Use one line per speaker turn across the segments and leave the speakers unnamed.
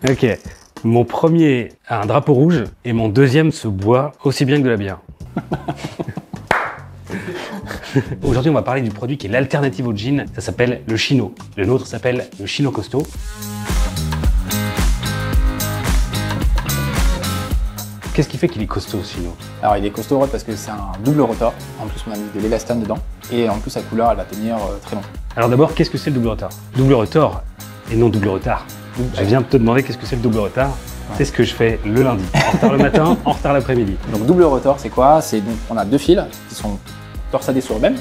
Ok. Mon premier a un drapeau rouge et mon deuxième se boit aussi bien que de la bière. Aujourd'hui, on va parler du produit qui est l'alternative au gin. Ça s'appelle le Chino. Le nôtre s'appelle le Chino Costaud. Qu'est-ce qui fait qu'il est costaud, ce Chino?
Alors il est costaud parce que c'est un double rotor. En plus, on a mis de l'élastane dedans. Et en plus, sa couleur, elle va tenir très longtemps.
Alors d'abord, qu'est-ce que c'est le double rotor? Double rotor et non double retard. Je viens de te demander qu'est-ce que c'est le double retard. C'est ce que je fais le lundi. En retard le matin, en retard l'après-midi.
Donc double rotor, c'est quoi? C'est donc on a deux fils qui sont torsadés sur eux-mêmes,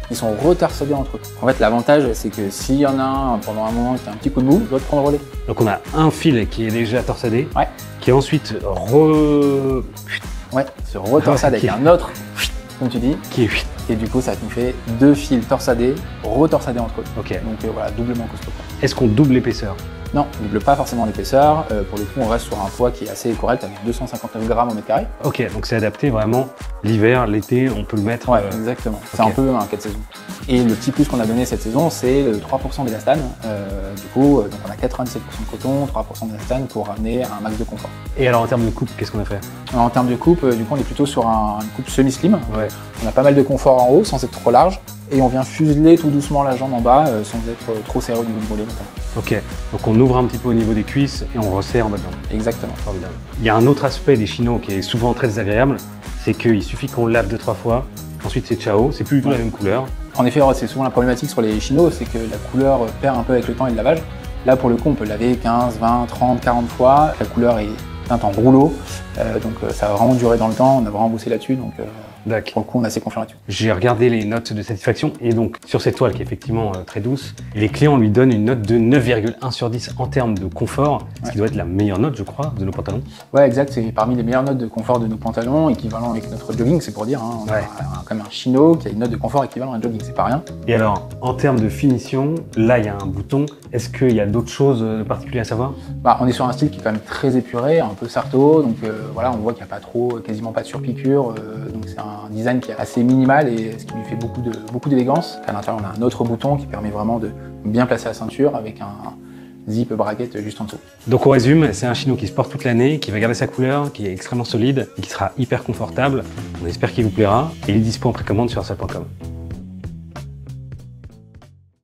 ils sont retorsadés entre eux. En fait, l'avantage, c'est que s'il y en a un pendant un moment qui a un petit coup de mou, il doit prendre le relais.
Donc on a un fil qui est déjà torsadé,
Ouais.
qui est ensuite
se retorsade avec un autre, comme tu dis,
qui est
et du coup, ça nous fait deux fils torsadés, retorsadés entre eux.
Ok.
Donc voilà, doublement costaud.
Est-ce qu'on double l'épaisseur?
Non, on ne double pas forcément l'épaisseur. Pour le coup, on reste sur un poids qui est assez correct, avec 259 grammes au mètre carré.
Ok, donc c'est adapté vraiment l'hiver, l'été, on peut le mettre.
Ouais, exactement. C'est un peu un cas de saison. Et le petit plus qu'on a donné cette saison, c'est 3% d'élastane. Du coup, donc on a 97% de coton, 3% d'élastane pour ramener un max de confort.
Et alors en termes de coupe, qu'est-ce qu'on a fait?
En termes de coupe, du coup, on est plutôt sur une coupe semi-slim.
Ouais.
On a pas mal de confort en haut, sans être trop large. Et on vient fuseler tout doucement la jambe en bas, sans être trop serré au niveau du mollet notamment.
Ok, donc on ouvre un petit peu au niveau des cuisses et on resserre en bas de jambe.
Exactement.
Formidable. Il y a un autre aspect des chinos qui est souvent très désagréable, c'est qu'il suffit qu'on lave 2-3 fois, ensuite c'est ciao, c'est plus du tout la même couleur.
En effet, c'est souvent la problématique sur les chinos, c'est que la couleur perd un peu avec le temps et le lavage. Là, pour le coup, on peut laver 15, 20, 30, 40 fois. La couleur est teinte en rouleau, donc ça va vraiment durer dans le temps. On a vraiment bossé là-dessus, donc pour le coup, on est assez confiant là-dessus.
J'ai regardé les notes de satisfaction et donc sur cette toile qui est effectivement très douce, les clients lui donnent une note de 9,1 sur 10 en termes de confort, ce qui doit être la meilleure note, je crois, de nos pantalons.
Ouais, exact, c'est parmi les meilleures notes de confort de nos pantalons, équivalent avec notre jogging, c'est pour dire. Hein, on a quand même un chino qui a une note de confort équivalent à un jogging, c'est pas rien.
Et alors, en termes de finition, là il y a un bouton, est-ce qu'il y a d'autres choses particulières à savoir?
On est sur un style qui est quand même très épuré, un peu sarto, donc voilà, on voit qu'il n'y a pas trop, quasiment pas de surpiqûre, donc c'est un design qui est assez minimal et ce qui lui fait beaucoup d'élégance. À l'intérieur, on a un autre bouton qui permet vraiment de bien placer la ceinture avec un zip bracket juste en dessous.
Donc on résume, c'est un chino qui se porte toute l'année, qui va garder sa couleur, qui est extrêmement solide et qui sera hyper confortable. On espère qu'il vous plaira et il est dispo en précommande sur assaut.com.